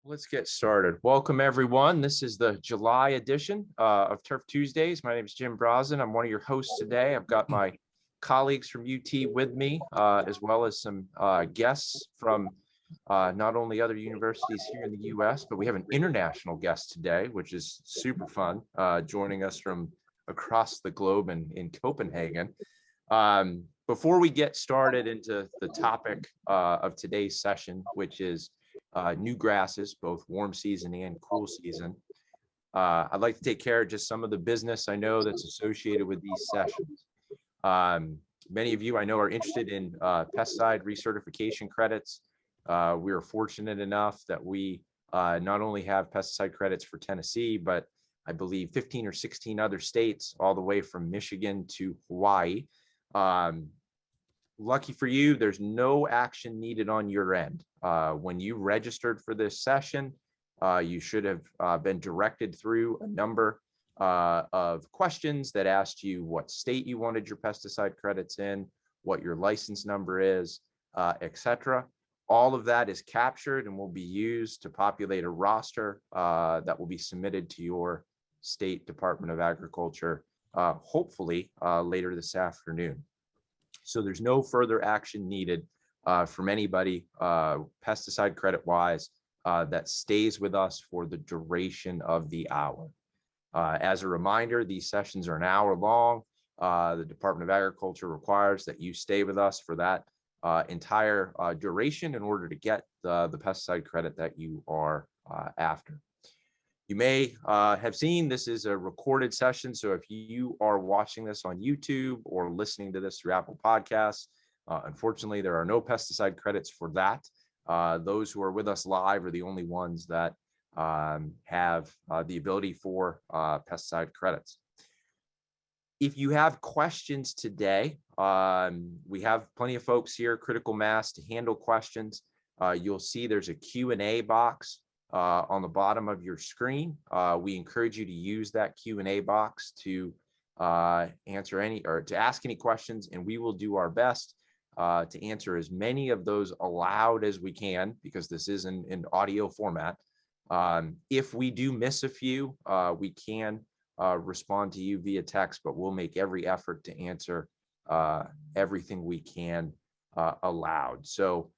Let's get started. Welcome, everyone. This is the July edition of Turf Tuesdays. My name is Jim Brosnan. I'm one of your hosts today. I've got my colleagues from UT with me, as well as some guests from not only other universities here in the U.S., but we have an international guest today, which is super fun, joining us from across the globe in Copenhagen. Before we get started into the topic of today's session, which is new grasses, both warm season and cool season, I'd like to take care of just some of the business I know that's associated with these sessions. Many of you I know are interested in pesticide recertification credits. We are fortunate enough that we not only have pesticide credits for Tennessee, but I believe 15 or 16 other states, all the way from Michigan to Hawaii. Lucky for you, there's no action needed on your end. When you registered for this session, you should have been directed through a number of questions that asked you what state you wanted your pesticide credits in, what your license number is, etc. All of that is captured and will be used to populate a roster that will be submitted to your state Department of Agriculture, hopefully later this afternoon. So there's no further action needed from anybody pesticide credit wise that stays with us for the duration of the hour. As a reminder, these sessions are an hour long. The Department of Agriculture requires that you stay with us for that entire duration in order to get the pesticide credit that you are after. You may have seen this is a recorded session, so if you are watching this on YouTube or listening to this through Apple Podcasts, unfortunately, there are no pesticide credits for that. Those who are with us live are the only ones that have the ability for pesticide credits. If you have questions today, we have plenty of folks here, critical mass to handle questions. You'll see there's a Q&A box on the bottom of your screen. We encourage you to use that Q&A box to answer any or to ask any questions, and we will do our best to answer as many of those aloud as we can, because this is in audio format. If we do miss a few, we can respond to you via text, but we'll make every effort to answer everything we can aloud. So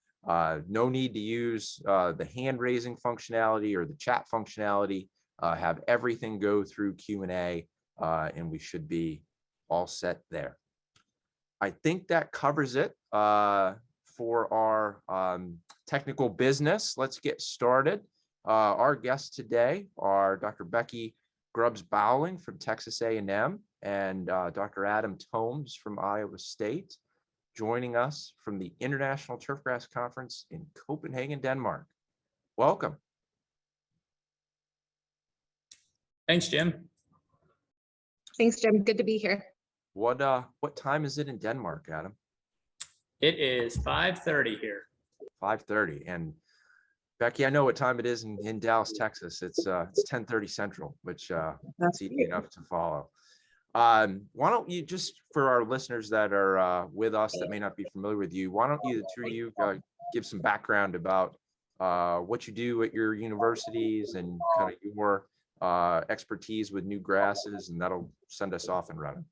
no need to use the hand raising functionality or the chat functionality. Have everything go through Q&A, and we should be all set there. I think that covers it for our technical business. Let's get started. Our guests today are Dr. Becky Grubbs-Bowling from Texas A&M and Dr. Adam Thoms from Iowa State, joining us from the International Turfgrass Conference in Copenhagen, Denmark. Welcome. Thanks, Jim. Thanks, Jim. Good to be here. What time is it in Denmark, Adam? It is 5:30 here. 5:30. And Becky, I know what time it is in Dallas, Texas. It's 10:30 Central, which that's easy enough to follow. Why don't you, just for our listeners that are with us that may not be familiar with you, why don't you, the two of you, give some background about what you do at your universities and kind of your expertise with new grasses, and that'll send us off and running.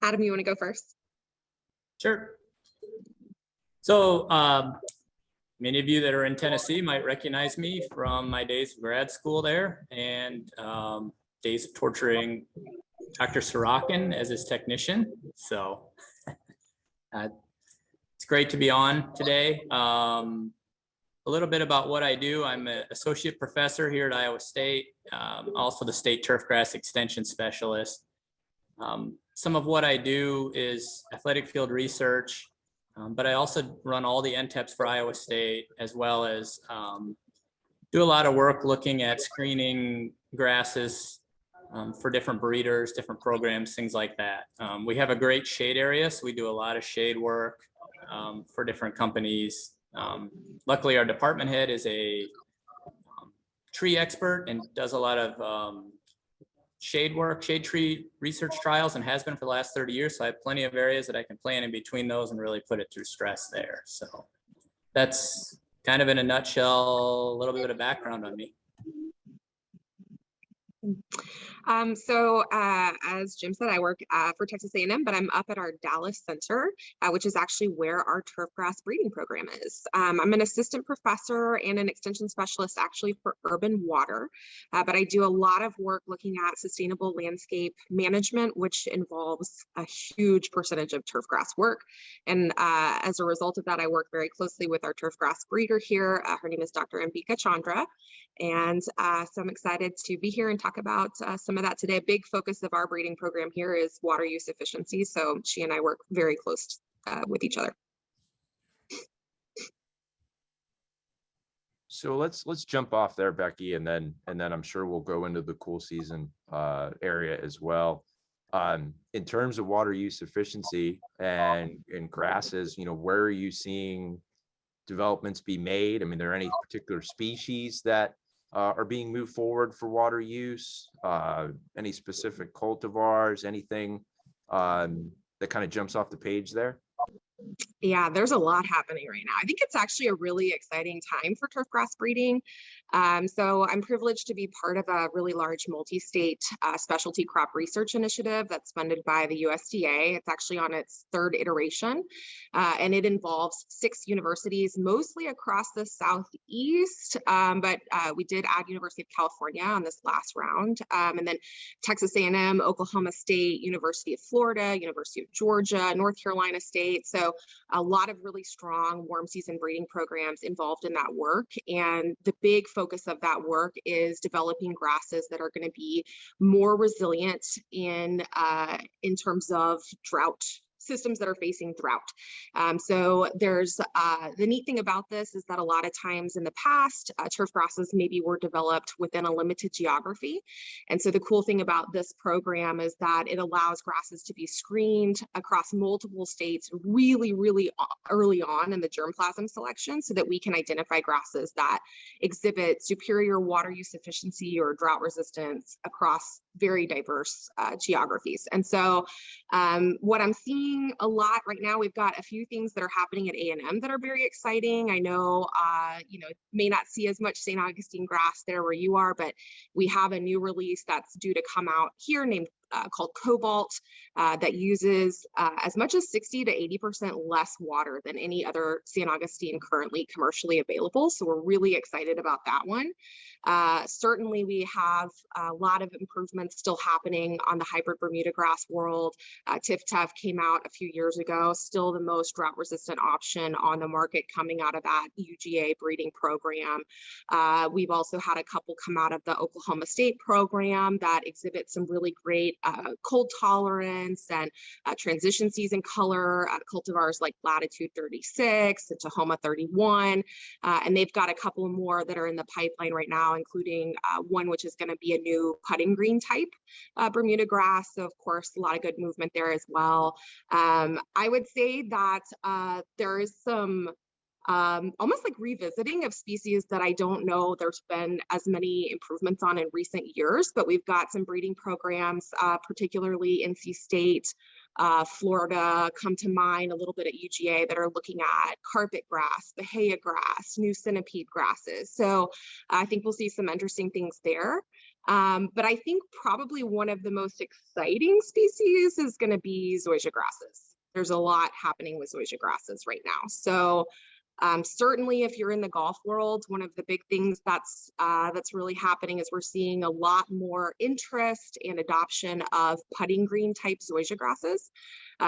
Adam, you want to go first? Sure. So many of you that are in Tennessee might recognize me from my days of grad school there and days of torturing Dr. Sorokin as his technician. So it's great to be on today. A little bit about what I do. I'm an associate professor here at Iowa State, also the state turfgrass extension specialist. Some of what I do is athletic field research, but I also run all the NTEPs for Iowa State, as well as do a lot of work looking at screening grasses for different breeders, different programs, things like that. We have a great shade area, so we do a lot of shade work for different companies. Luckily, our department head is a tree expert and does a lot of shade work, shade tree research trials, and has been for the last 30 years. So I have plenty of areas that I can plan in between those and really put it through stress there. So that's kind of in a nutshell, a little bit of background on me. As Jim said, I work for Texas A&M, but I'm up at our Dallas Center, which is actually where our turfgrass breeding program is. I'm an assistant professor and an extension specialist actually for urban water, but I do a lot of work looking at sustainable landscape management, which involves a huge percentage of turfgrass work. And as a result of that, I work very closely with our turfgrass breeder here. Her name is Dr. Ambika Chandra. And so I'm excited to be here and talk about some of that today. A big focus of our breeding program here is water use efficiency. So she and I work very close with each other. So let's jump off there, Becky, and then I'm sure we'll go into the cool season area as well. In terms of water use efficiency and grasses, where are you seeing developments be made? I mean, are there any particular species that are being moved forward for water use? Any specific cultivars, anything that kind of jumps off the page there? Yeah, there's a lot happening right now. I think it's actually a really exciting time for turfgrass breeding. So I'm privileged to be part of a really large multi-state specialty crop research initiative that's funded by the USDA. It's actually on its third iteration, and it involves 6 universities, mostly across the Southeast, but we did add University of California on this last round, and then Texas A&M, Oklahoma State, University of Florida, University of Georgia, North Carolina State. So a lot of really strong warm season breeding programs involved in that work. And the big focus of that work is developing grasses that are going to be more resilient in terms of drought, systems that are facing drought. So there's the neat thing about this is that a lot of times in the past, turf grasses maybe were developed within a limited geography. And so the cool thing about this program is that it allows grasses to be screened across multiple states really, really early on in the germplasm selection so that we can identify grasses that exhibit superior water use efficiency or drought resistance across very diverse geographies. And so what I'm seeing a lot right now, we've got a few things that are happening at A&M that are very exciting. I know, may not see as much St. Augustine grass there where you are, but we have a new release that's due to come out here named called Cobalt that uses as much as 60 to 80% less water than any other St. Augustine currently commercially available. So we're really excited about that one. Certainly we have a lot of improvements still happening on the hybrid Bermuda grass world. TIF-TEF came out a few years ago, still the most drought resistant option on the market coming out of that UGA breeding program. We've also had a couple come out of the Oklahoma State program that exhibit some really great cold tolerance and transition season color, cultivars like Latitude 36 and Tahoma 31. And they've got a couple more that are in the pipeline right now, including one which is going to be a new putting green type Bermuda grass. So of course, a lot of good movement there as well. I would say that there is some almost like revisiting of species that I don't know there's been as many improvements on in recent years, but we've got some breeding programs, particularly NC State, Florida come to mind, a little bit at UGA, that are looking at carpet grass, Bahia grass, new centipede grasses. So I think we'll see some interesting things there. But I think probably one of the most exciting species is going to be zoysia grasses. There's a lot happening with zoysia grasses right now. So certainly if you're in the golf world, one of the big things that's really happening is we're seeing a lot more interest and adoption of putting green type zoysia grasses.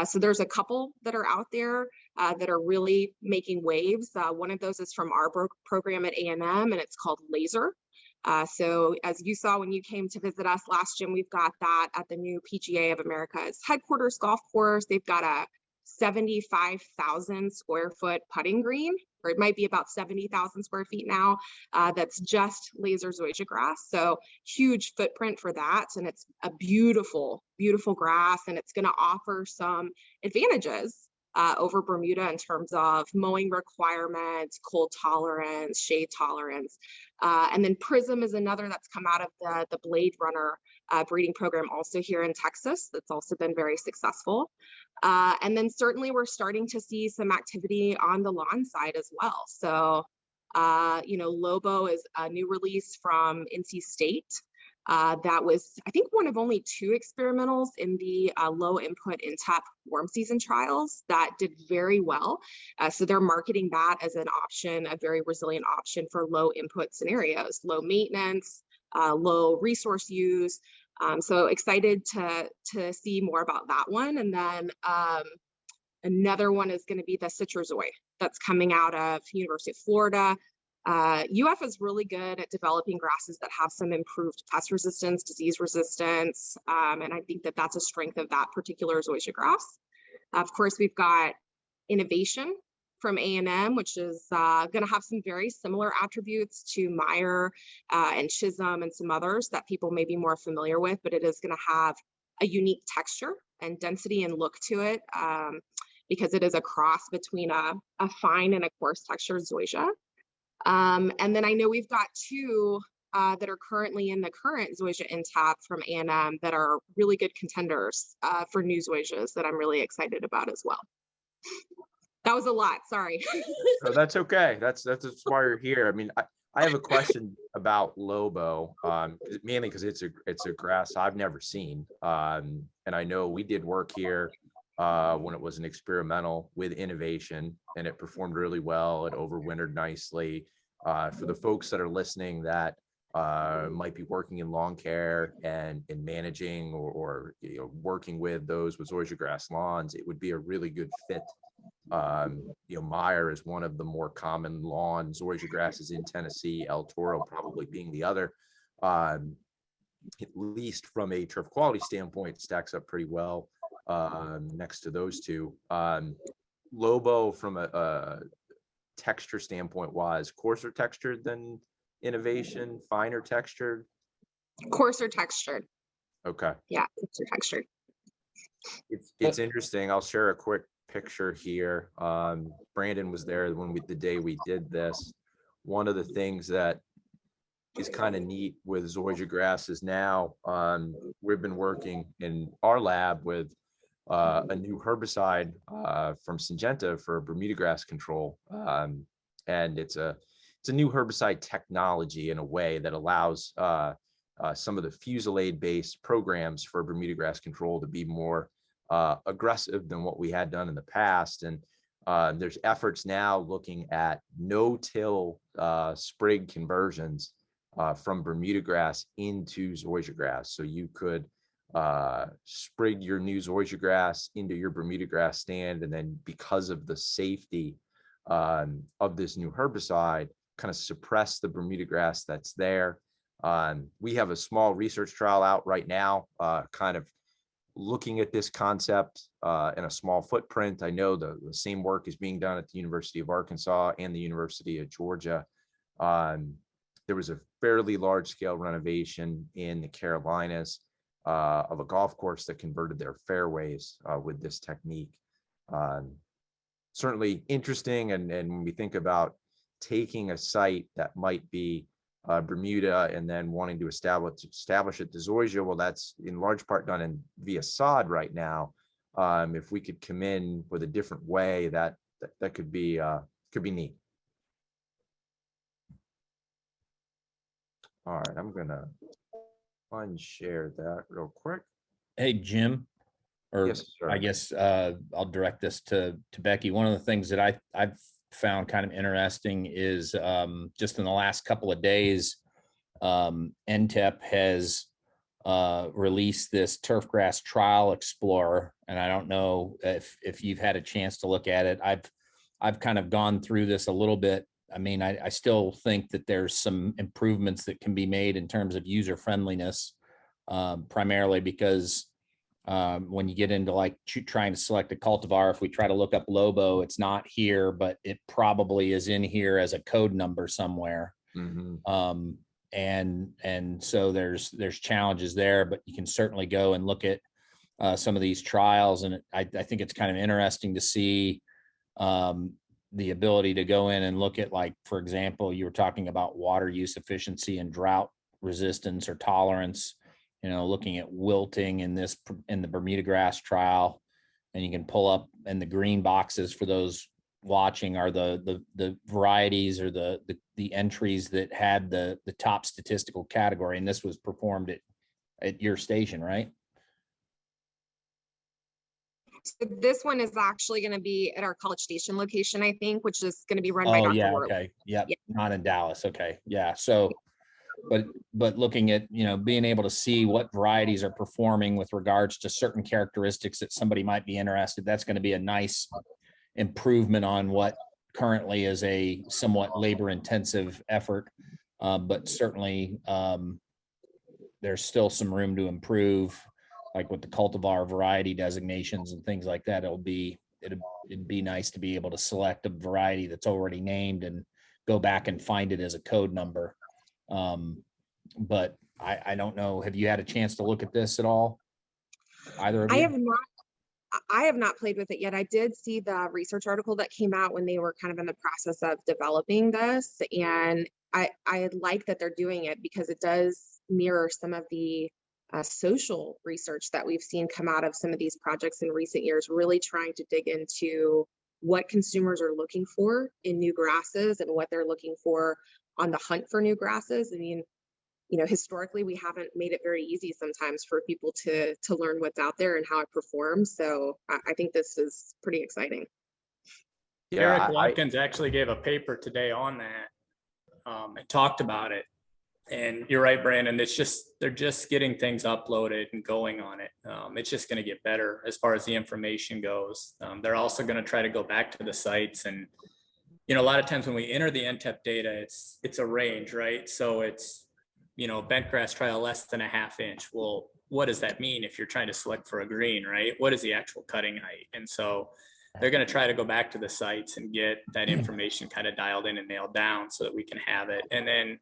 So there's a couple that are out there that are really making waves. One of those is from our program at A&M, and it's called Laser. So as you saw when you came to visit us last June, we've got that at the new PGA of America's headquarters golf course. They've got a 75,000 square foot putting green, or it might be about 70,000 square feet now, that's just laser zoysia grass. So huge footprint for that. And it's a beautiful, beautiful grass. And it's going to offer some advantages over Bermuda in terms of mowing requirements, cold tolerance, shade tolerance. And then Prism is another that's come out of the Blade Runner breeding program also here in Texas that's also been very successful. And then certainly we're starting to see some activity on the lawn side as well. So, Lobo is a new release from NC State. That was, I think, one of only 2 experimentals in the low input in-tap warm season trials that did very well. So they're marketing that as an option, a very resilient option for low input scenarios, low maintenance, low resource use. So excited to see more about that one. And then another one is going to be the Citrusoi that's coming out of University of Florida. UF is really good at developing grasses that have some improved pest resistance, disease resistance, and I think that that's a strength of that particular zoysia grass. Of course, we've got innovation from A&M, which is going to have some very similar attributes to Meyer and Chisholm and some others that people may be more familiar with, but it is going to have a unique texture and density and look to it because it is a cross between a fine and a coarse textured zoysia. And then I know we've got 2 that are currently in the current zoysia in-tap from A&M that are really good contenders for new zoysias that I'm really excited about as well. That was a lot, sorry. No, that's okay. That's why you're here. I mean, I have a question about Lobo, mainly because it's a grass I've never seen. And I know we did work here when it was an experimental with innovation, and it performed really well. It overwintered nicely. For the folks that are listening that might be working in lawn care and in managing or working with those with zoysia grass lawns, it would be a really good fit. Meyer is one of the more common lawn zoysia grasses in Tennessee, El Toro probably being the other. At least from a turf quality standpoint, stacks up pretty well next to those 2. Lobo, from a texture standpoint, was coarser textured than innovation, finer textured? Coarser textured. Okay. Yeah, coarser textured. It's interesting. I'll share a quick picture here. Brandon was there the day we did this. One of the things that is kind of neat with zoysia grasses now, we've been working in our lab with a new herbicide from Syngenta for Bermuda grass control, and it's a new herbicide technology in a way that allows some of the fusilade-based programs for Bermuda grass control to be more aggressive than what we had done in the past. And there's efforts now looking at no-till sprig conversions from Bermuda grass into zoysia grass. So you could sprig your new zoysia grass into your Bermuda grass stand, and then because of the safety of this new herbicide, kind of suppress the Bermuda grass that's there. We have a small research trial out right now, kind of looking at this concept in a small footprint. I know the same work is being done at the University of Arkansas and the University of Georgia. There was a fairly large scale renovation in the Carolinas of a golf course that converted their fairways with this technique. Certainly interesting. And when we think about taking a site that might be Bermuda and then wanting to establish it to zoysia, well, that's in large part done via sod right now. If we could come in with a different way, that could be neat. All right, I'm gonna unshare that real quick. Hey, Jim, or Yes, sir. I guess I'll direct this to Becky. One of the things that I've found kind of interesting is just in the last couple of days, NTEP has released this Turfgrass Trial Explorer, and I don't know if you've had a chance to look at it. I've kind of gone through this a little bit. I mean, I still think that there's some improvements that can be made in terms of user friendliness, primarily because when you get into like trying to select a cultivar, if we try to look up Lobo, it's not here, but it probably is in here as a code number somewhere. Mm-hmm. And so there's challenges there, but you can certainly go and look at some of these trials. And I think it's kind of interesting to see the ability to go in and look at, like, for example, you were talking about water use efficiency and drought resistance or tolerance. looking at wilting in the Bermuda grass trial, and you can pull up, and the green boxes for those watching are the varieties or the entries that had the top statistical category. And this was performed at your station, right? So this one is actually going to be at our College Station location, I think, which is going to be run by Oh, Dr. yeah. Worley. Okay. Yep. Yeah. Not in Dallas. Okay. Yeah. So, but looking at, being able to see what varieties are performing with regards to certain characteristics that somebody might be interested, that's going to be a nice improvement on what currently is a somewhat labor intensive effort. But certainly there's still some room to improve, like with the cultivar variety designations and things like that. It'd be nice to be able to select a variety that's already named and go back and find it as a code number. But I don't know. Have you had a chance to look at this at all? Either of you? I have not played with it yet. I did see the research article that came out when they were kind of in the process of developing this. And I like that they're doing it because it does mirror some of the social research that we've seen come out of some of these projects in recent years, really trying to dig into what consumers are looking for in new grasses and what they're looking for on the hunt for new grasses. I mean, historically, we haven't made it very easy sometimes for people to learn what's out there and how it performs. So I think this is pretty exciting. Yeah, Eric Watkins actually gave a paper today on that and talked about it. And you're right, Brandon, they're just getting things uploaded and going on it. It's just going to get better as far as the information goes. They're also going to try to go back to the sites. And, a lot of times when we enter the NTEP data, it's a range, right? So it's, bent grass trial less than a ½ inch. Well, what does that mean if you're trying to select for a green, right? What is the actual cutting height? And so they're going to try to go back to the sites and get that information kind of dialed in and nailed down so that we can have it. And then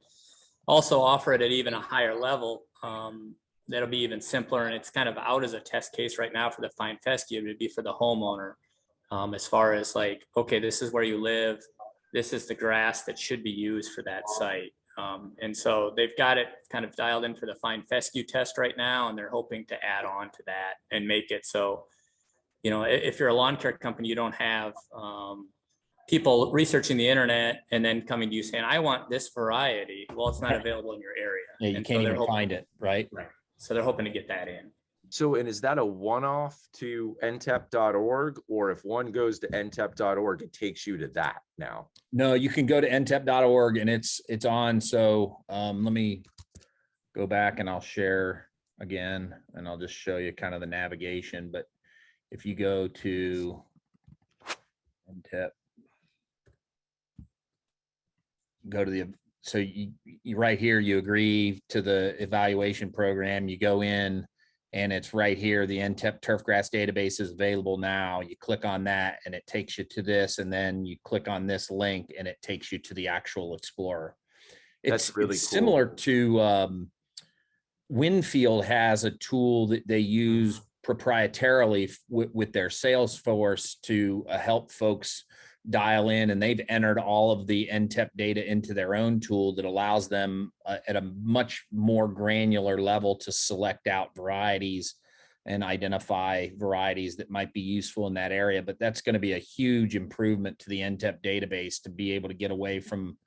also offer it at even a higher level. That'll be even simpler. And it's kind of out as a test case right now for the fine fescue. It'd be for the homeowner as far as like, okay, this is where you live. This is the grass that should be used for that site. And so they've got it kind of dialed in for the fine fescue test right now, and they're hoping to add on to that and make it so, if you're a lawn care company, you don't have people researching the internet and then coming to you saying, I want this variety. Well, it's not available in your area. Yeah, you can't even find it, right? Right. So they're hoping to get that in. So, and is that a one-off to ntep.org, or if one goes to ntep.org, it takes you to that now? No, you can go to ntep.org and it's on. So let me go back and I'll share again, and I'll just show you kind of the navigation. But if you go to NTEP, go to so you right here, you agree to the evaluation program, you go in, and it's right here. The NTEP Turfgrass database is available now. You click on that and it takes you to this, and then you click on this link and it takes you to the actual Explorer. That's really it's cool. Similar to Winfield has a tool that they use proprietarily with their sales force to help folks dial in, and they've entered all of the NTEP data into their own tool that allows them at a much more granular level to select out varieties and identify varieties that might be useful in that area. But that's going to be a huge improvement to the NTEP database to be able to get away from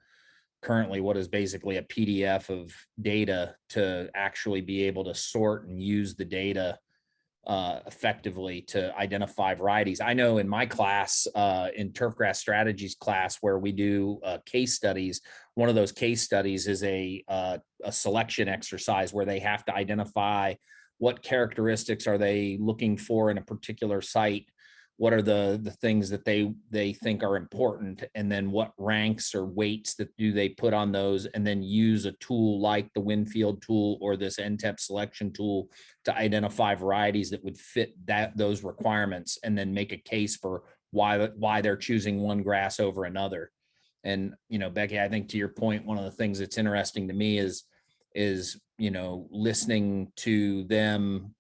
currently what is basically a PDF of data to actually be able to sort and use the data effectively to identify varieties. I know in my class, in Turfgrass Strategies class, where we do case studies, one of those case studies is a selection exercise where they have to identify what characteristics are they looking for in a particular site, what are the things that they think are important, and then what ranks or weights that do they put on those, and then use a tool like the Winfield tool or this NTEP selection tool to identify varieties that would fit those requirements, and then make a case for why they're choosing one grass over another. And Becky, I think to your point, one of the things that's interesting to me is listening to them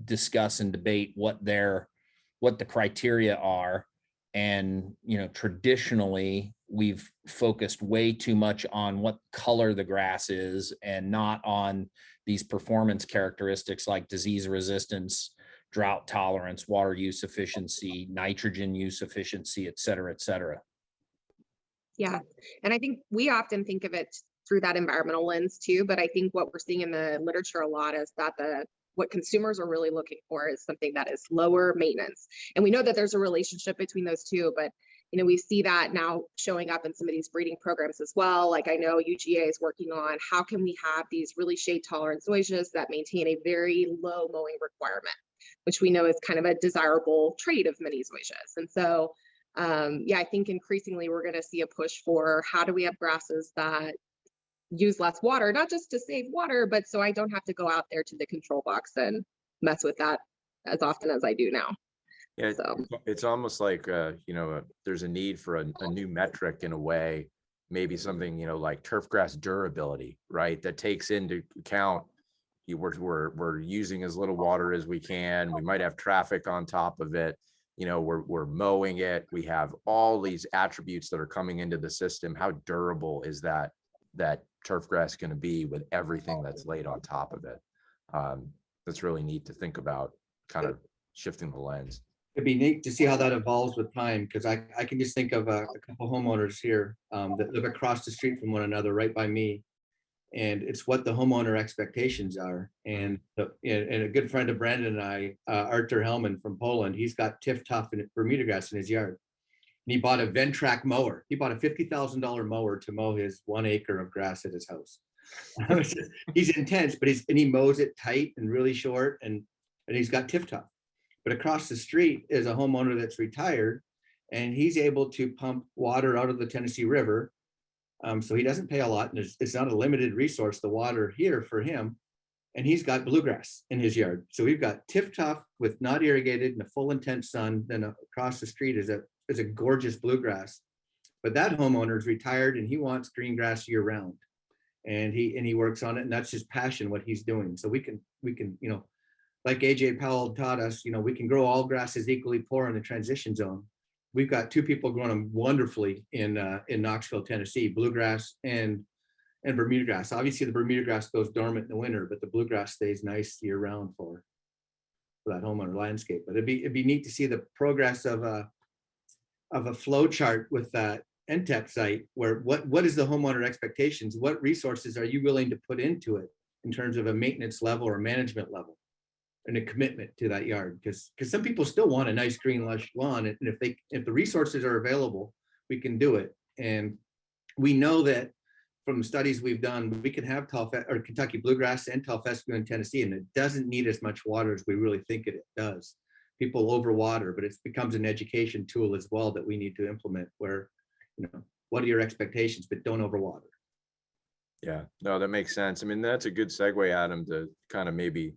discuss and debate what the criteria are. And traditionally we've focused way too much on what color the grass is and not on these performance characteristics like disease resistance, drought tolerance, water use efficiency, nitrogen use efficiency, et cetera, et cetera. Yeah. And I think we often think of it through that environmental lens too, but I think what we're seeing in the literature a lot is that what consumers are really looking for is something that is lower maintenance. And we know that there's a relationship between those two, but we see that now showing up in some of these breeding programs as well. Like I know UGA is working on how can we have these really shade tolerant zoysias that maintain a very low mowing requirement, which we know is kind of a desirable trait of many zoysias. And so, yeah, I think increasingly we're going to see a push for how do we have grasses that use less water, not just to save water, but so I don't have to go out there to the control box and mess with that as often as I do now. Yeah, So it's almost like, there's a need for a new metric in a way, maybe something, like turfgrass durability, right? That takes into account we're using as little water as we can. We might have traffic on top of it. We're mowing it. We have all these attributes that are coming into the system. How durable is that turfgrass going to be with everything that's laid on top of it? That's really neat to think about, kind of shifting the lens. It'd be neat to see how that evolves with time, because I can just think of a couple homeowners here that live across the street from one another right by me. And it's what the homeowner expectations are. And a good friend of Brandon and I, Artur Hellman from Poland, he's got Tiff Tough and Bermuda grass in his yard. And he bought a Ventrac mower. He bought a $50,000 mower to mow his 1 acre of grass at his house. He's intense, but he mows it tight and really short, and he's got Tiff Tough. But across the street is a homeowner that's retired, and he's able to pump water out of the Tennessee River. So he doesn't pay a lot, and it's not a limited resource, the water here for him. And he's got bluegrass in his yard. So we've got Tiff Tough with not irrigated and a full intense sun. Then across the street is a gorgeous bluegrass. But that homeowner is retired and he wants green grass year round. And he works on it, and that's his passion, what he's doing. So we can, like AJ Powell taught us, we can grow all grasses equally poor in the transition zone. We've got 2 people growing them wonderfully in Knoxville, Tennessee, bluegrass and Bermuda grass. Obviously, the Bermuda grass goes dormant in the winter, but the bluegrass stays nice year round for that homeowner landscape. But it'd be neat to see the progress of a flow chart with that NTEP site, where what is the homeowner expectations? What resources are you willing to put into it in terms of a maintenance level or management level, and a commitment to that yard? Because some people still want a nice green lush lawn, and if the resources are available, we can do it. And we know that from the studies we've done, we can have Kentucky bluegrass and tall fescue in Tennessee, and it doesn't need as much water as we really think it does. People overwater, but it becomes an education tool as well that we need to implement, where, what are your expectations, but don't overwater. Yeah, no, that makes sense. I mean, that's a good segue, Adam, to kind of maybe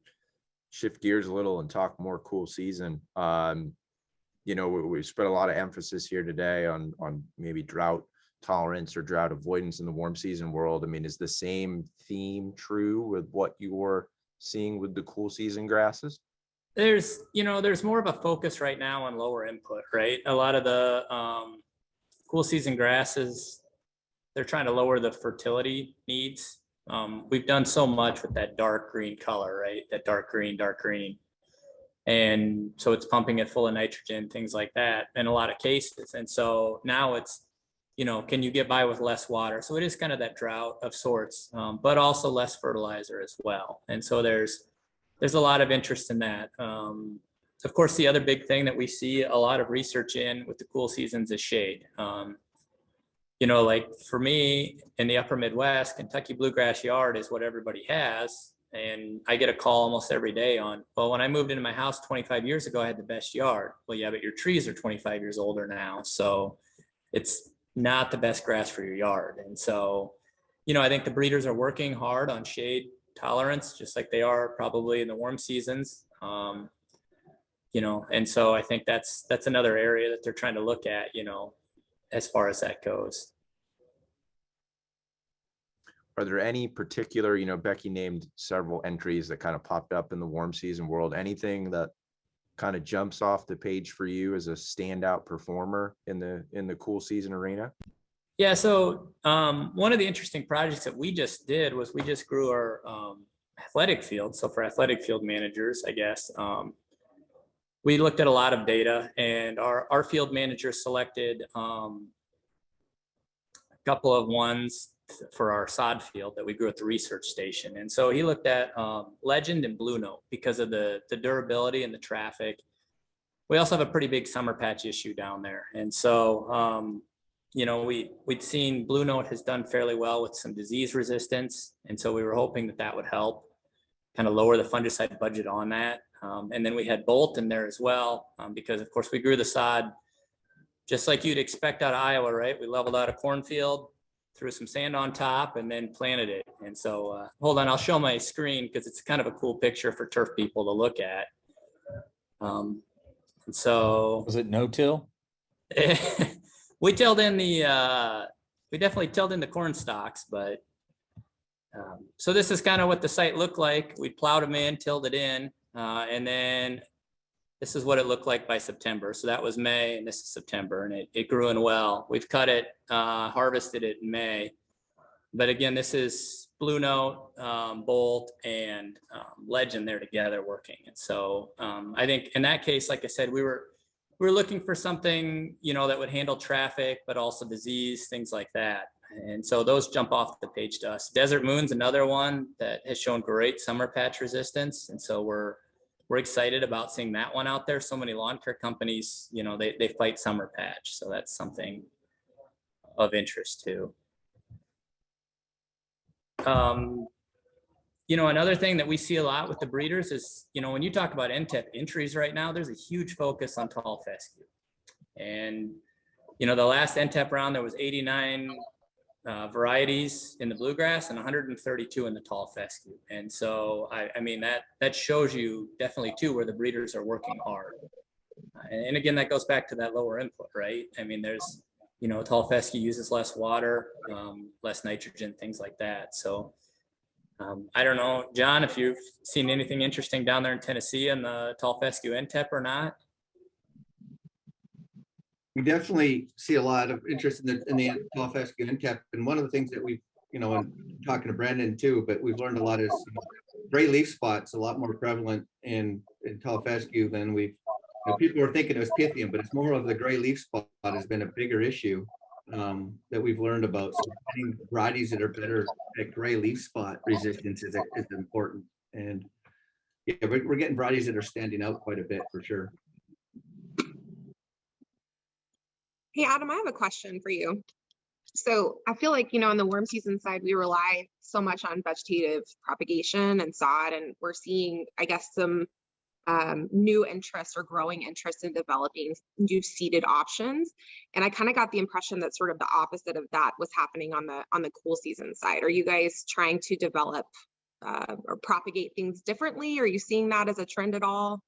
shift gears a little and talk more cool season. We spent a lot of emphasis here today on maybe drought tolerance or drought avoidance in the warm season world. I mean, is the same theme true with what you're seeing with the cool season grasses? There's more of a focus right now on lower input, right? A lot of the cool season grasses, they're trying to lower the fertility needs. We've done so much with that dark green color, right? That dark green. And so it's pumping it full of nitrogen, things like that in a lot of cases. And so now it's, can you get by with less water? So it is kind of that drought of sorts, but also less fertilizer as well. And so there's a lot of interest in that. Of course, the other big thing that we see a lot of research in with the cool seasons is shade. Like for me in the upper Midwest, Kentucky bluegrass yard is what everybody has. And I get a call almost every day on, well, when I moved into my house 25 years ago, I had the best yard. Well, yeah, but your trees are 25 years older now. So it's not the best grass for your yard. And so, I think the breeders are working hard on shade tolerance, just like they are probably in the warm seasons. And so I think that's another area that they're trying to look at, as far as that goes. Are there any particular, Becky named several entries that kind of popped up in the warm season world. Anything that kind of jumps off the page for you as a standout performer in the cool season arena? Yeah, so one of the interesting projects that we just did was we just grew our athletic field. So for athletic field managers, I guess, we looked at a lot of data, and our field manager selected a couple of ones for our sod field that we grew at the research station. And so he looked at Legend and Blue Note because of the durability and the traffic. We also have a pretty big summer patch issue down there. And so, you know, we'd seen Blue Note has done fairly well with some disease resistance. And so we were hoping that that would help kind of lower the fungicide budget on that. And then we had Bolt in there as well, because of course we grew the sod just like you'd expect out of Iowa, right? We leveled out a cornfield, threw some sand on top, and then planted it. And so, hold on, I'll show my screen because it's kind of a cool picture for turf people to look at. And so Was it no-till? we tilled in the, we definitely tilled in the corn stalks, but so this is kind of what the site looked like. We plowed them in, tilled it in, and then this is what it looked like by September. So that was May, and this is September, and it grew in well. We've cut it, harvested it in May. But again, this is Blue Note, Bolt, and Legend there together working. And so I think in that case, like I said, we were looking for something, you know, that would handle traffic, but also disease, things like that. And so those jump off the page to us. Desert Moon's another one that has shown great summer patch resistance. And so we're excited about seeing that one out there. So many lawn care companies, you know, they fight summer patch. So that's something of interest too. You know, another thing that we see a lot with the breeders is, you know, when you talk about NTEP entries right now, there's a huge focus on tall fescue. And, you know, the last NTEP round, there was 89 varieties in the bluegrass and 132 in the tall fescue. And so, I mean, that shows you definitely too where the breeders are working hard. And again, that goes back to that lower input, right? I mean, there's, you know, tall fescue uses less water, less nitrogen, things like that. So I don't know, John, if you've seen anything interesting down there in Tennessee in the tall fescue NTEP or not. We definitely see a lot of interest in the tall fescue NTEP. And one of the things that we've, you know, and talking to Brandon too, but we've learned a lot is gray leaf spots a lot more prevalent in tall fescue than we've, you know, people were thinking it was Pythium, but it's more of the gray leaf spot has been a bigger issue that we've learned about. So getting varieties that are better at gray leaf spot resistance is important. And yeah, we're getting varieties that are standing out quite a bit for sure. Hey, Adam, I have a question for you. So I feel like, you know, on the worm season side, we rely so much on vegetative propagation and sod, and we're seeing, I guess, some new interest or growing interest in developing new seeded options. And I kind of got the impression that sort of the opposite of that was happening on the cool season side. Are you guys trying to develop or propagate things differently? Are you seeing that as a trend at all?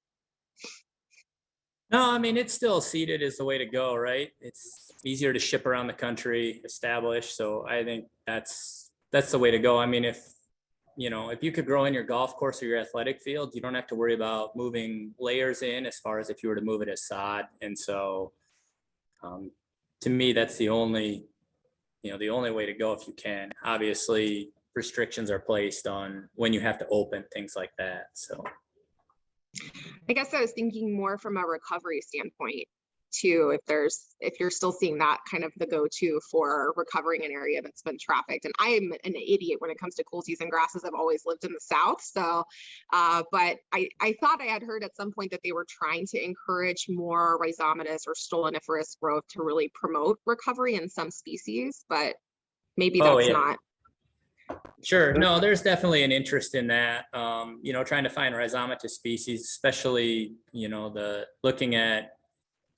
No, I mean, it's still seeded is the way to go, right? It's easier to ship around the country, establish. So I think that's the way to go. I mean, if you could grow in your golf course or your athletic field, you don't have to worry about moving layers in as far as if you were to move it as sod. And so to me, that's the only way to go if you can. Obviously, restrictions are placed on when you have to open, things like that. So I guess I was thinking more from a recovery standpoint too, if you're still seeing that kind of the go-to for recovering an area that's been trafficked. And I'm an idiot when it comes to cool season grasses. I've always lived in the South. So, but I thought I had heard at some point that they were trying to encourage more rhizomatous or stoloniferous growth to really promote recovery in some species, but maybe that's not. Sure. No, there's definitely an interest in that. Trying to find rhizomatous species, especially, looking at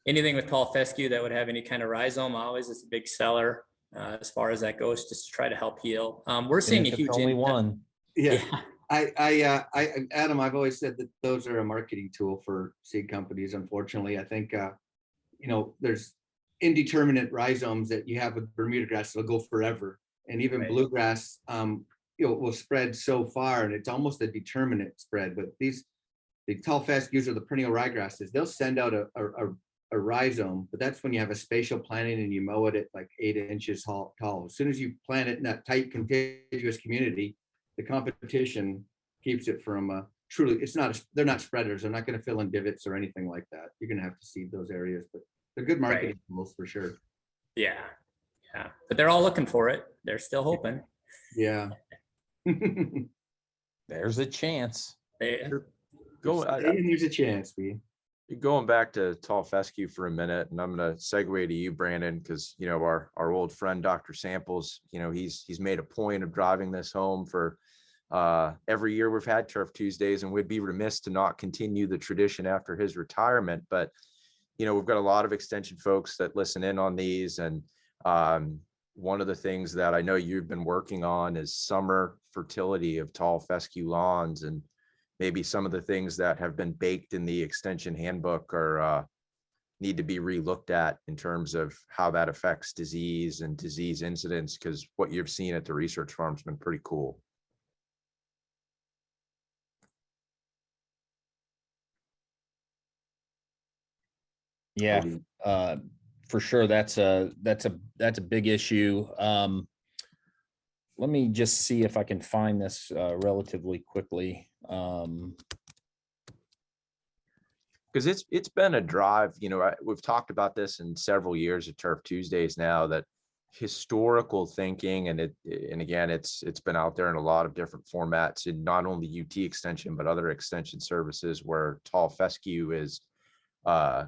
anything with tall fescue that would have any kind of rhizome always is a big seller as far as that goes, just to try to help heal. We're seeing a huge only one. Yeah. Adam, I've always said that those are a marketing tool for seed companies. Unfortunately, I think, there's indeterminate rhizomes that you have with Bermuda grass that'll go forever. And even bluegrass, will spread so far, and it's almost a determinate spread. But the tall fescues or the perennial ryegrasses, they'll send out a a rhizome, but that's when you have a spatial planting and you mow it at like 8 inches tall. As soon as you plant it in that tight contiguous community, the competition keeps it from truly, they're not spreaders. They're not going to fill in divots or anything like that. You're going to have to seed those areas, but they're good marketing tools for sure. Yeah. Yeah. But they're all looking for it. They're still hoping. Yeah. There's a chance. They're There's a chance. Going back to tall fescue for a minute, and I'm going to segue to you, Brandon, because our old friend Dr. Samples, he's made a point of driving this home for every year we've had Turf Tuesdays, and we'd be remiss to not continue the tradition after his retirement. But we've got a lot of extension folks that listen in on these, and one of the things that I know you've been working on is summer fertility of tall fescue lawns, and maybe some of the things that have been baked in the extension handbook are need to be relooked at in terms of how that affects disease and disease incidence, because what you've seen at the research farm has been pretty cool. Yeah, for sure. That's a big issue. Let me just see if I can find this relatively quickly. Because it's been a drive. We've talked about this in several years of Turf Tuesdays now, that historical thinking, and again, it's been out there in a lot of different formats in not only UT extension but other extension services, where tall fescue is a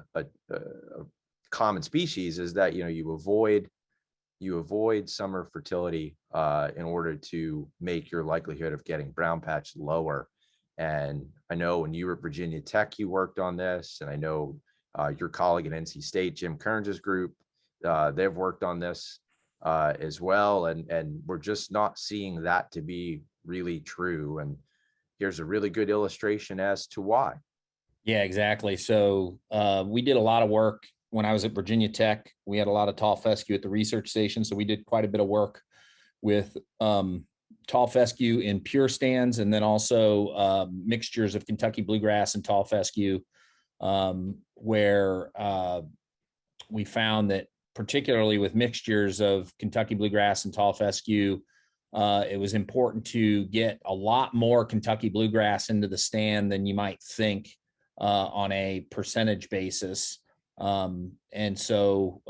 common species, is that you avoid summer fertility in order to make your likelihood of getting brown patch lower. And I know when you were at Virginia Tech, you worked on this, and I know your colleague at NC State, Jim Kearns' group, they've worked on this as well, and we're just not seeing that to be really true. And here's a really good illustration as to why. Yeah, exactly. So we did a lot of work when I was at Virginia Tech. We had a lot of tall fescue at the research station, so we did quite a bit of work with tall fescue in pure stands, and then also mixtures of Kentucky bluegrass and tall fescue, where we found that particularly with mixtures of Kentucky bluegrass and tall fescue, it was important to get a lot more Kentucky bluegrass into the stand than you might think on a percentage basis. And so,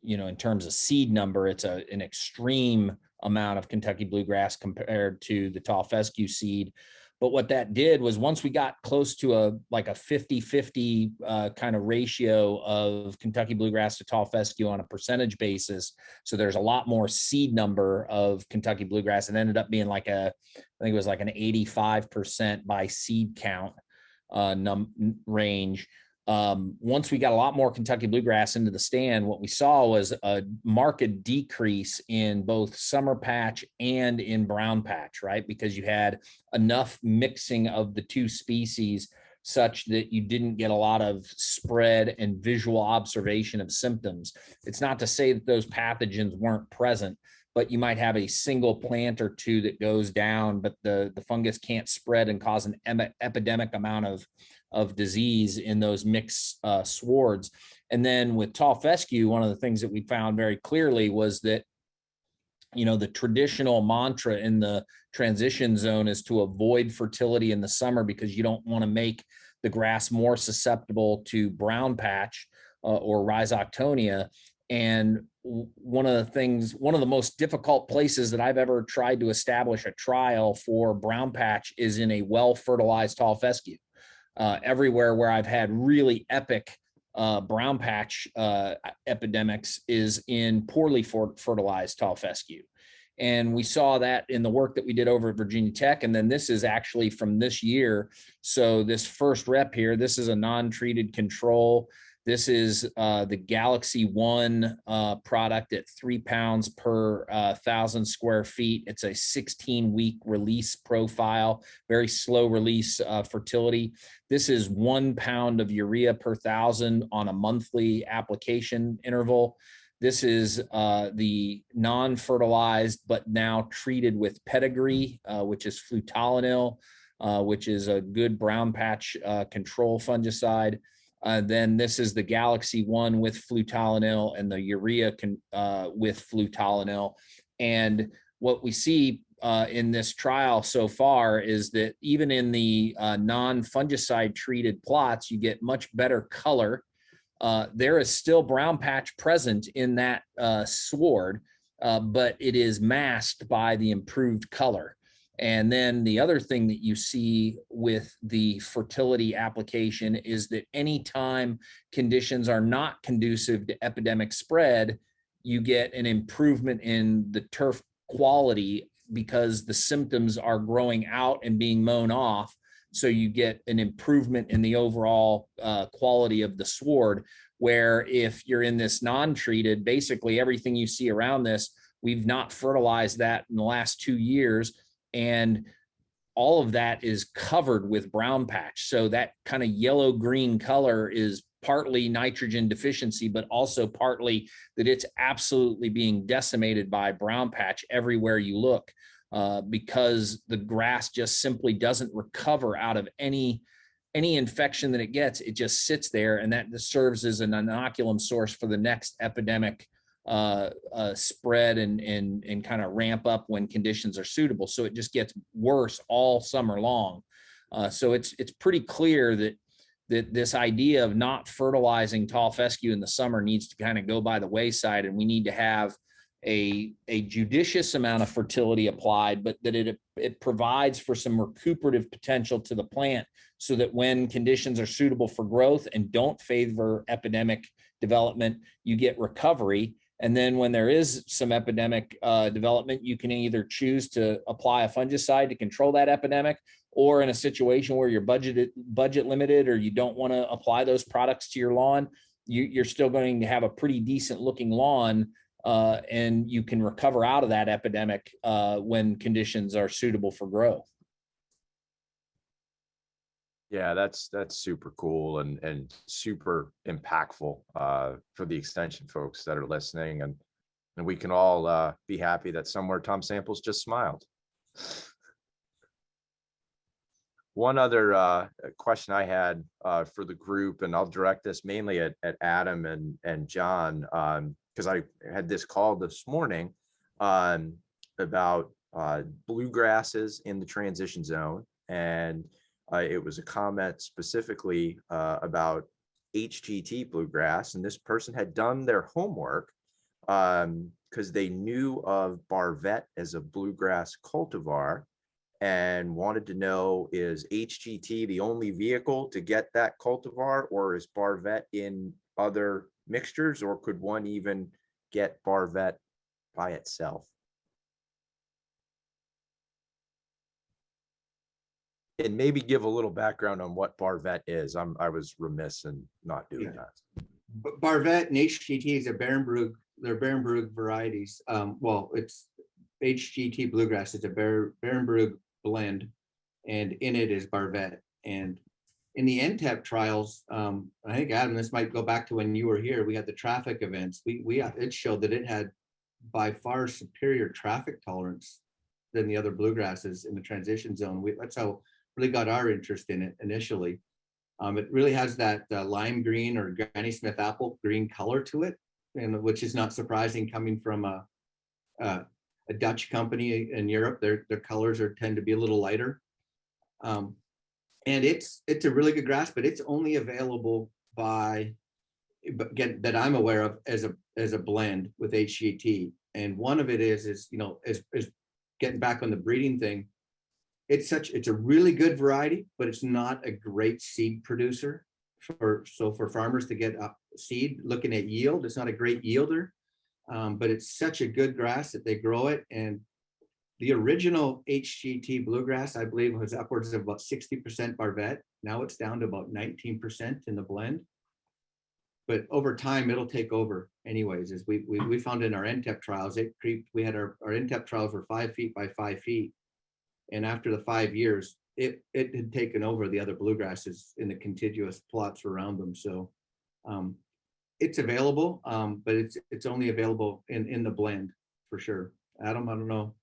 in terms of seed number, it's an extreme amount of Kentucky bluegrass compared to the tall fescue seed. But what that did was, once we got close to a 50-50 kind of ratio of Kentucky bluegrass to tall fescue on a percentage basis, so there's a lot more seed number of Kentucky bluegrass. It ended up being I think it was like an 85% by seed count range. Once we got a lot more Kentucky bluegrass into the stand, what we saw was a marked decrease in both summer patch and in brown patch, right? Because you had enough mixing of the two species such that you didn't get a lot of spread and visual observation of symptoms. It's not to say that those pathogens weren't present, but you might have a single plant or two that goes down, but the fungus can't spread and cause an epidemic amount of disease in those mixed swards. And then with tall fescue, one of the things that we found very clearly was that, the traditional mantra in the transition zone is to avoid fertility in the summer, because you don't want to make the grass more susceptible to brown patch or rhizoctonia. And one of the most difficult places that I've ever tried to establish a trial for brown patch is in a well-fertilized tall fescue. Everywhere where I've had really epic brown patch epidemics is in poorly fertilized tall fescue. And we saw that in the work that we did over at Virginia Tech. And then this is actually from this year. So this first rep here, this is a non-treated control. This is the Galaxy One product at 3 pounds per 1,000 square feet. It's a 16-week release profile, very slow release fertility. This is 1 pound of urea per 1,000 on a monthly application interval. This is the non-fertilized but now treated with pedigree, which is flutalonil, which is a good brown patch control fungicide. Then this is the Galaxy one with flutalonyl and the urea with flutalonyl. And what we see in this trial so far is that even in the non-fungicide treated plots, you get much better color. There is still brown patch present in that sward, but it is masked by the improved color. And then the other thing that you see with the fertility application is that anytime conditions are not conducive to epidemic spread, you get an improvement in the turf quality because the symptoms are growing out and being mown off. So you get an improvement in the overall quality of the sward, where if you're in this non-treated, basically everything you see around this, we've not fertilized that in the last 2 years. And all of that is covered with brown patch. So that kind of yellow-green color is partly nitrogen deficiency, but also partly that it's absolutely being decimated by brown patch everywhere you look, because the grass just simply doesn't recover out of any infection that it gets. It just sits there, and that serves as an inoculum source for the next epidemic spread and kind of ramp up when conditions are suitable. So it just gets worse all summer long. So it's pretty clear that this idea of not fertilizing tall fescue in the summer needs to kind of go by the wayside, and we need to have a judicious amount of fertility applied, but that it provides for some recuperative potential to the plant, so that when conditions are suitable for growth and don't favor epidemic development, you get recovery. And then when there is some epidemic development, you can either choose to apply a fungicide to control that epidemic, or in a situation where you're budget limited, or you don't want to apply those products to your lawn, you're still going to have a pretty decent looking lawn, and you can recover out of that epidemic when conditions are suitable for growth. Yeah, that's super cool and super impactful for the extension folks that are listening, and we can all be happy that somewhere Tom Samples just smiled. One other question I had for the group, and I'll direct this mainly at Adam and John, because I had this call this morning about bluegrasses in the transition zone, and it was a comment specifically about HGT bluegrass, and this person had done their homework because they knew of Barvette as a bluegrass cultivar, and wanted to know, is HGT the only vehicle to get that cultivar, or is Barvette in other mixtures, or could one even get Barvette by itself? And maybe give a little background on what Barvette is. I was remiss in not doing that. Barvette and HGT are they're Berenberg varieties. Well, it's HGT bluegrass. It's a Berenberg blend, and in it is Barvette. And in the NTEP trials, I think, Adam, this might go back to when you were here. We had the traffic events. It showed that it had by far superior traffic tolerance than the other bluegrasses in the transition zone. That's how really got our interest in it initially. It really has that lime green or Granny Smith apple green color to it, and which is not surprising coming from a Dutch company in Europe. Their colors tend to be a little lighter. And it's a really good grass, but it's only available that I'm aware of as a blend with HGT. And one of it is getting back on the breeding thing. It's a really good variety, but it's not a great seed producer for farmers to get seed. Looking at yield, it's not a great yielder, but it's such a good grass that they grow it. And the original HGT bluegrass, I believe, was upwards of about 60% Barvette. Now it's down to about 19% in the blend. But over time, it'll take over anyways. As we found in our NTEP trials, we had our NTEP trials were 5 feet by 5 feet. And after the 5 years, it had taken over the other bluegrasses in the contiguous plots around them. So it's available, but it's only available in the blend for sure. Adam, I don't know.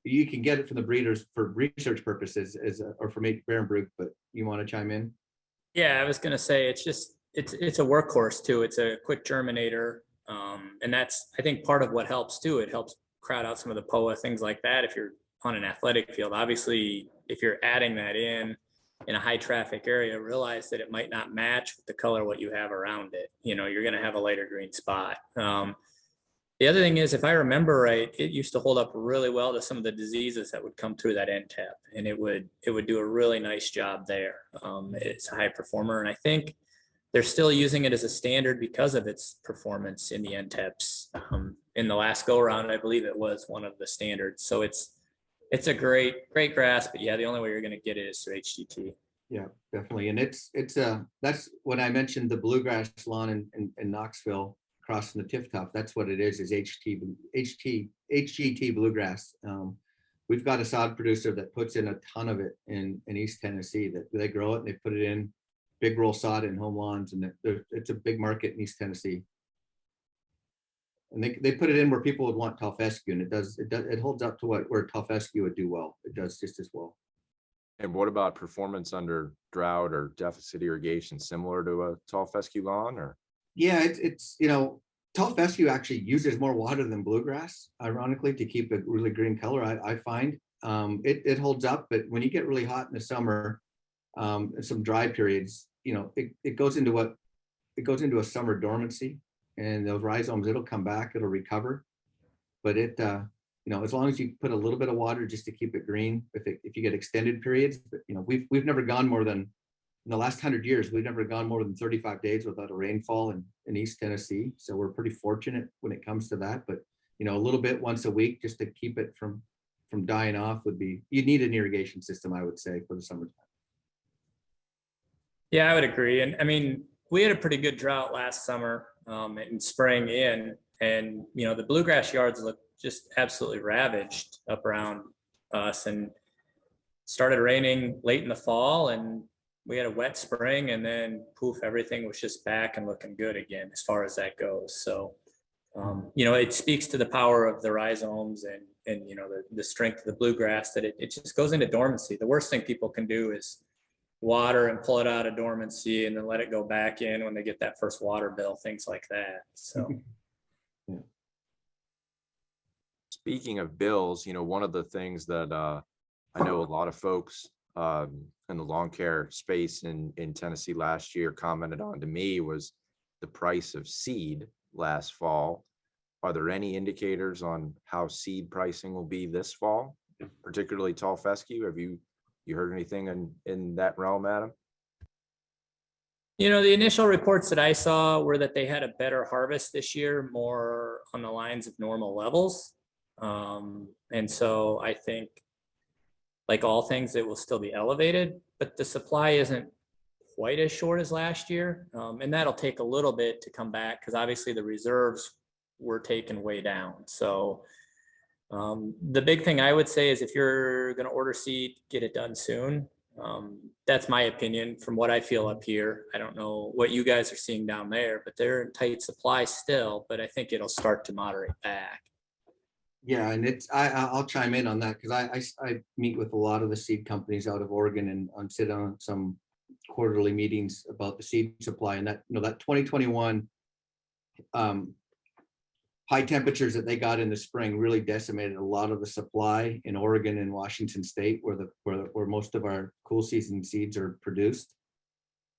You can get it from the breeders for research purposes or for Berenberg, but you want to chime in? Yeah, I was going to say, it's just it's a workhorse too. It's a quick germinator. And that's, I think, part of what helps too. It helps crowd out some of the POA, things like that. If you're on an athletic field, obviously, if you're adding that in a high traffic area, realize that it might not match with the color what you have around it. You know, you're going to have a lighter green spot. The other thing is, if I remember right, it used to hold up really well to some of the diseases that would come through that end tap, and it would do a really nice job there. It's a high performer, and I think they're still using it as a standard because of its performance in the end taps. In the last go around, I believe it was one of the standards. So it's a great grass, but yeah, the only way you're going to get it is through HGT. Yeah, definitely. And that's when I mentioned the bluegrass lawn in Knoxville crossing the Tiff Top. That's what it is HGT bluegrass. We've got a sod producer that puts in a ton of it in East Tennessee, that they grow it and they put it in big roll sod in home lawns, and it's a big market in East Tennessee. And they put it in where people would want tall fescue, and it holds up to where tall fescue would do well. It does just as well. And what about performance under drought or deficit irrigation, similar to a tall fescue lawn? Or yeah, it's tall fescue actually uses more water than bluegrass, ironically, to keep a really green color. I find it holds up, but when you get really hot in the summer, some dry periods, it goes into a summer dormancy, and those rhizomes, it'll come back, it'll recover, but as long as you put a little bit of water just to keep it green, if you get extended periods, but we've never gone more than, in the last 100 years, we've never gone more than 35 days without a rainfall in East Tennessee. So we're pretty fortunate when it comes to that, but a little bit once a week just to keep it from dying off you'd need an irrigation system, I would say, for the summertime. Yeah, I would agree. And I mean, we had a pretty good drought last summer and spraying in, and the bluegrass yards look just absolutely ravaged up around us, and started raining late in the fall, and we had a wet spring, and then poof, everything was just back and looking good again as far as that goes. So it speaks to the power of the rhizomes and the strength of the bluegrass, that it just goes into dormancy. The worst thing people can do is water and pull it out of dormancy and then let it go back in when they get that first water bill, things like that. So speaking of bills, one of the things that I know a lot of folks in the lawn care space in Tennessee last year commented on to me was the price of seed last fall. Are there any indicators on how seed pricing will be this fall, particularly tall fescue? Have you heard anything in that realm, Adam? The initial reports that I saw were that they had a better harvest this year, more on the lines of normal levels. And so I think, like all things, it will still be elevated, but the supply isn't quite as short as last year. And that'll take a little bit to come back, because obviously the reserves were taken way down. So the big thing I would say is, if you're going to order seed, get it done soon. That's my opinion from what I feel up here. I don't know what you guys are seeing down there, but they're in tight supply still, but I think it'll start to moderate back. Yeah, and I'll chime in on that, because I meet with a lot of the seed companies out of Oregon and sit on some quarterly meetings about the seed supply, and that 2021 high temperatures that they got in the spring really decimated a lot of the supply in Oregon and Washington State, where most of our cool season seeds are produced.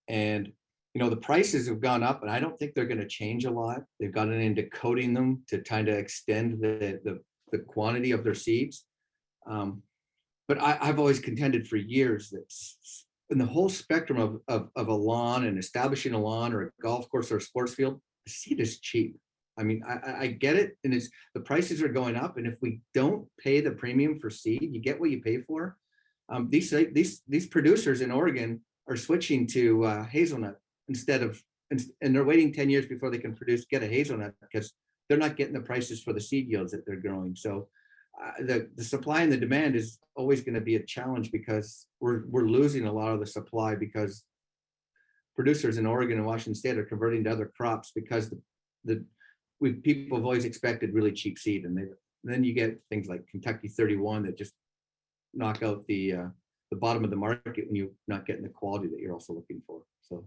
And the prices have gone up, and I don't think they're going to change a lot. They've gotten into coating them to kind of extend the quantity of their seeds. But I've always contended for years that in the whole spectrum of a lawn, and establishing a lawn or a golf course or a sports field, the seed is cheap. I mean, I get it, and the prices are going up, and if we don't pay the premium for seed, you get what you pay for. These producers in Oregon are switching to hazelnut and they're waiting 10 years before they can get a hazelnut, because they're not getting the prices for the seed yields that they're growing. So the supply and the demand is always going to be a challenge, because we're losing a lot of the supply, because producers in Oregon and Washington State are converting to other crops, because people have always expected really cheap seed, and then you get things like Kentucky 31 that just knock out the bottom of the market when you're not getting the quality that you're also looking for. So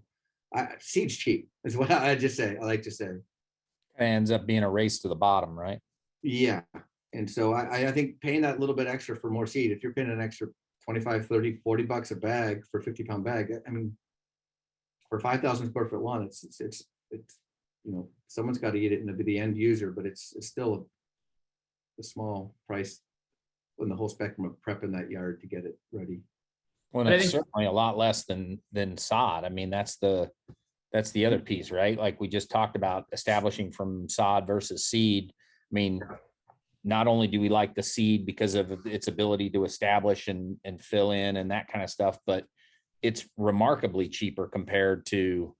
Seed's cheap is what I just say. I like to say. Ends up being a race to the bottom, right? Yeah. And so I think paying that little bit extra for more seed, if you're paying an extra 25, 30, 40 bucks a bag for 50-pound bag, I mean, for 5,000 square foot lawn, it's, you know, someone's got to eat it and it'll be the end user, but it's still a small price in the whole spectrum of prepping that yard to get it ready. Well, But I it's think- certainly a lot less than sod. I mean, that's the other piece, right? Like we just talked about establishing from sod versus seed. I mean, not only do we like the seed because of its ability to establish and fill in and that kind of stuff, but it's remarkably cheaper compared to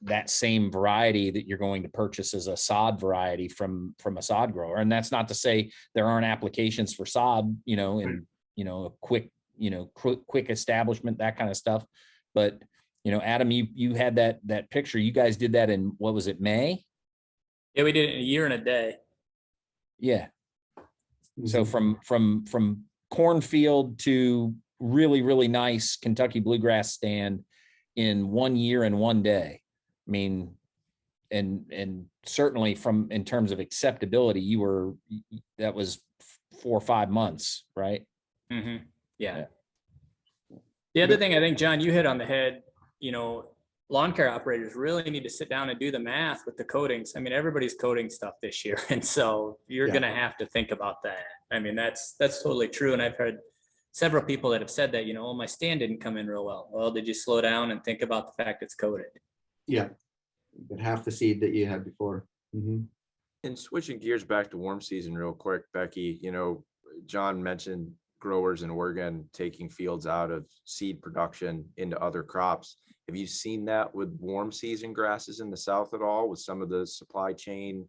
that same variety that you're going to purchase as a sod variety from a sod grower. And that's not to say there aren't applications for sod, you know, and, you know, a quick establishment, that kind of stuff. But, you know, Adam, you had that picture. You guys did that in, what was it, May? Yeah, we did it in a year and a day. Yeah. So from cornfield to really, really nice Kentucky bluegrass stand in 1 year and 1 day. I mean, and certainly in terms of acceptability, that was 4 or 5 months, right? Mm-hmm. Yeah. The other thing I think, John, you hit on the head, you know, lawn care operators really need to sit down and do the math with the coatings. I mean, everybody's coating stuff this year. And so you're going to have to think about that. I mean, that's totally true. And I've heard several people that have said that, you know, oh, my stand didn't come in real well. Well, did you slow down and think about the fact it's coated? Yeah. But half the seed that you had before. And switching gears back to warm season real quick, Becky, you know, John mentioned growers in Oregon taking fields out of seed production into other crops. Have you seen that with warm season grasses in the South at all, with some of the supply chain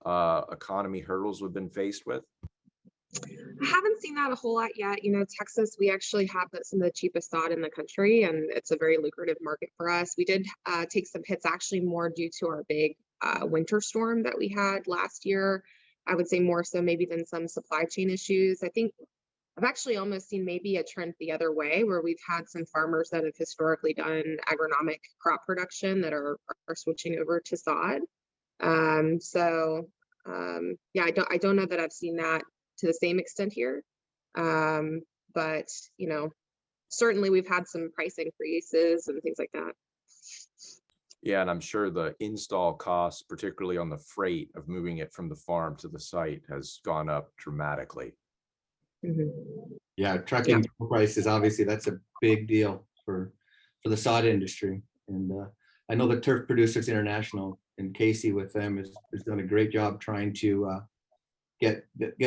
economy hurdles we've been faced with? I haven't seen that a whole lot yet. You know, Texas, we actually have some of the cheapest sod in the country, and it's a very lucrative market for us. We did take some hits, actually more due to our big winter storm that we had last year. I would say more so maybe than some supply chain issues. I think I've actually almost seen maybe a trend the other way, where we've had some farmers that have historically done agronomic crop production that are switching over to sod. Yeah, I don't know that I've seen that to the same extent here. But, you know, certainly we've had some price increases and things like that. Yeah, and I'm sure the install costs, particularly on the freight of moving it from the farm to the site, has gone up dramatically. Yeah, trucking prices, obviously that's a big deal for the sod industry. And I know the Turf Producers International and Casey with them has done a great job trying to get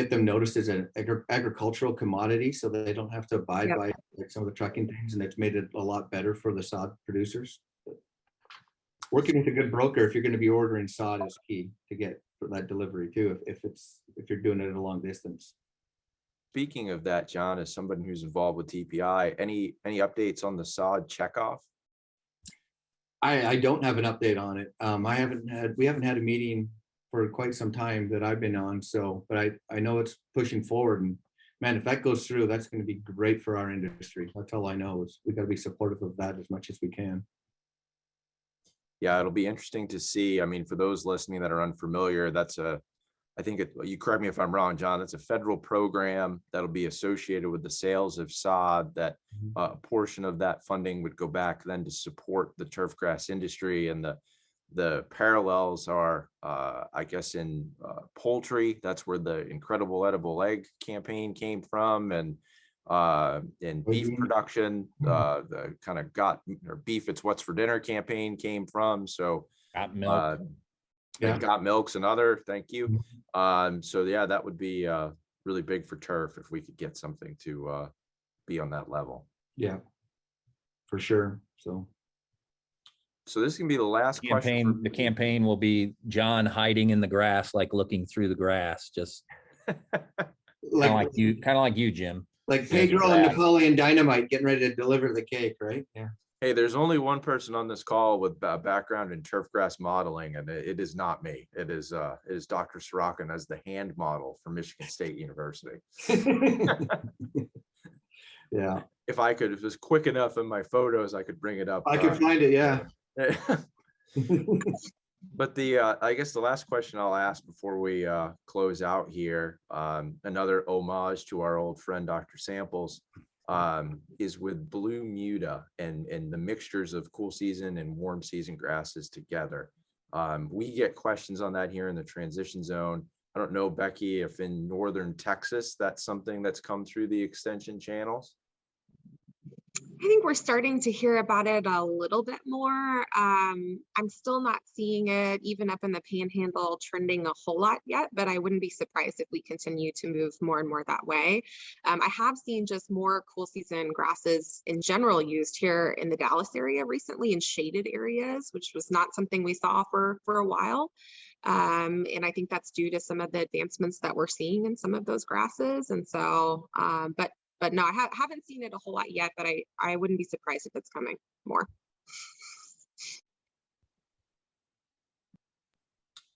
them noticed as an agricultural commodity, so that they don't have to abide by like some of the trucking things, and it's made it a lot better for the sod producers. But working with a good broker, if you're going to be ordering sod, is key to get for that delivery too, if you're doing it at a long distance. Speaking of that, John, as somebody who's involved with TPI, any updates on the sod checkoff? I don't have an update on it. We haven't had a meeting for quite some time that I've been on. So, but I know it's pushing forward, and man, if that goes through, that's going to be great for our industry. That's all I know, is we got to be supportive of that as much as we can. Yeah, it'll be interesting to see. I mean, for those listening that are unfamiliar, I think you correct me if I'm wrong, John, that's a federal program that'll be associated with the sales of sod, that a portion of that funding would go back then to support the turfgrass industry. And the parallels are, I guess, in poultry. That's where the Incredible Edible Egg campaign came from. And in beef production, the kind of beef, it's what's for dinner campaign came from. So Got milk. Got Milk's another, thank you. So yeah, that would be really big for turf if we could get something to be on that level. Yeah, for sure. So this can be the last question. The campaign will be John hiding in the grass, like looking through the grass, just kind of like you, Jim. Like Pedro and Napoleon Dynamite getting ready to deliver the cake, right? Yeah. Hey, there's only one person on this call with a background in turfgrass modeling, and it is not me. It is Dr. Sorokin as the hand model for Michigan State University. Yeah. if I could, if it was quick enough in my photos, I could bring it up. I can find it, yeah. But I guess the last question I'll ask before we close out here, another homage to our old friend Dr. Samples, is with Blue Muta and the mixtures of cool season and warm season grasses together. We get questions on that here in the transition zone. I don't know, Becky, if in northern Texas that's something that's come through the extension channels. I think we're starting to hear about it a little bit more. I'm still not seeing it even up in the panhandle trending a whole lot yet, but I wouldn't be surprised if we continue to move more and more that way. I have seen just more cool season grasses in general used here in the Dallas area recently in shaded areas, which was not something we saw for a while. And I think that's due to some of the advancements that we're seeing in some of those grasses. And so, but no, I haven't seen it a whole lot yet, but I wouldn't be surprised if it's coming more.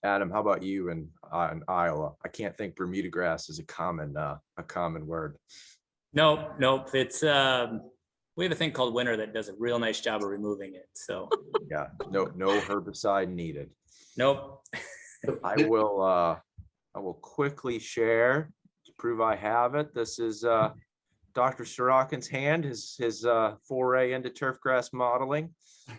Adam, how about you in Iowa? I can't think Bermuda grass is a common word. Nope. It's we have a thing called winter that does a real nice job of removing it. So Yeah, no herbicide needed. nope. I will quickly share to prove I have it. This is Dr. Sorokin's hand, his foray into turfgrass modeling.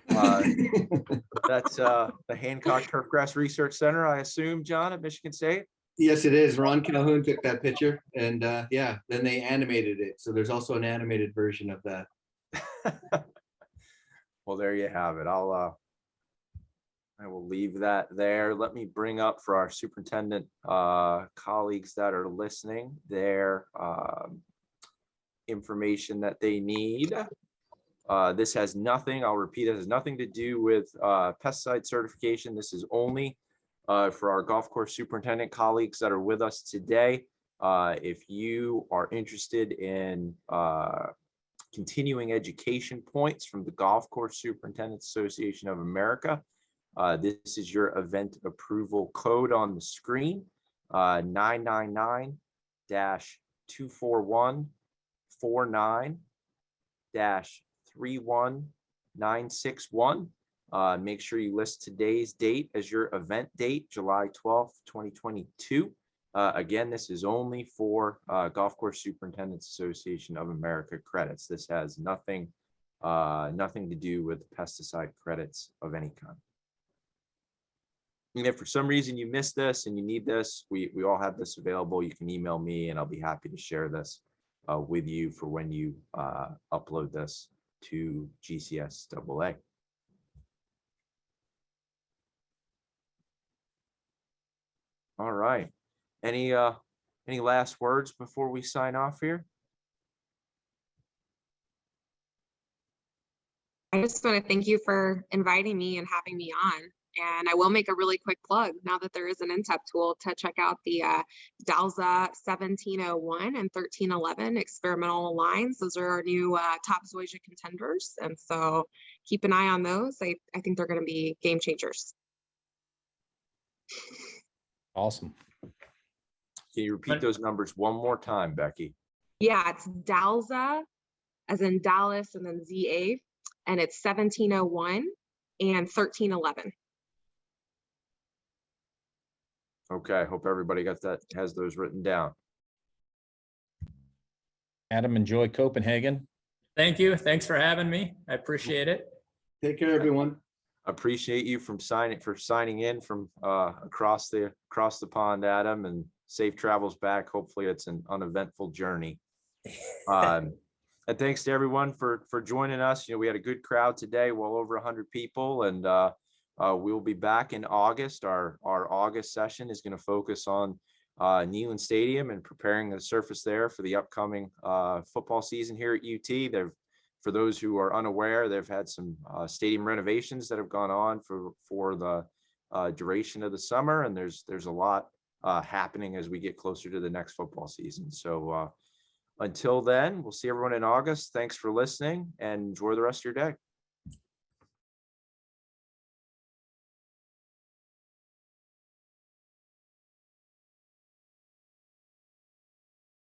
That's the Hancock Turfgrass Research Center, I assume, John, at Michigan State. Yes, it is. Ron Calhoun took that picture, and yeah, then they animated it. So there's also an animated version of that. Well, there you have it. I will leave that there. Let me bring up for our superintendent colleagues that are listening their information that they need. This has nothing, I'll repeat, it has nothing to do with pesticide certification. This is only for our golf course superintendent colleagues that are with us today. If you are interested in continuing education points from the Golf Course Superintendents Association of America, this is your event approval code on the screen, 999-241-49-31961. Make sure you list today's date as your event date, July 12th, 2022. Again, this is only for Golf Course Superintendents Association of America credits. This has nothing to do with pesticide credits of any kind. And if for some reason you missed this and you need this, we all have this available. You can email me and I'll be happy to share this with you for when you upload this to GCSAA. All right. Any last words before we sign off here? I just want to thank you for inviting me and having me on. And I will make a really quick plug now that there is an NTEP tool to check out the DALSA 1701 and 1311 experimental lines. Those are our new top zoysia contenders. And so keep an eye on those. I think they're going to be game changers. Awesome. Can you repeat those numbers one more time, Becky? Yeah, it's DALSA as in Dallas and then ZA, and it's 1701 and 1311. Okay, hope everybody got that, has those written down. Adam, enjoy Copenhagen. Thank you. Thanks for having me. I appreciate it. Take care, everyone. Appreciate you signing in from across the pond, Adam, and safe travels back. Hopefully it's an uneventful journey. And thanks to everyone for joining us. We had a good crowd today, well over 100 people, and we'll be back in August. Our August session is going to focus on Neyland Stadium and preparing the surface there for the upcoming football season here at UT. For those who are unaware, they've had some stadium renovations that have gone on for the duration of the summer, and there's a lot happening as we get closer to the next football season. So until then, we'll see everyone in August. Thanks for listening and enjoy the rest of your day.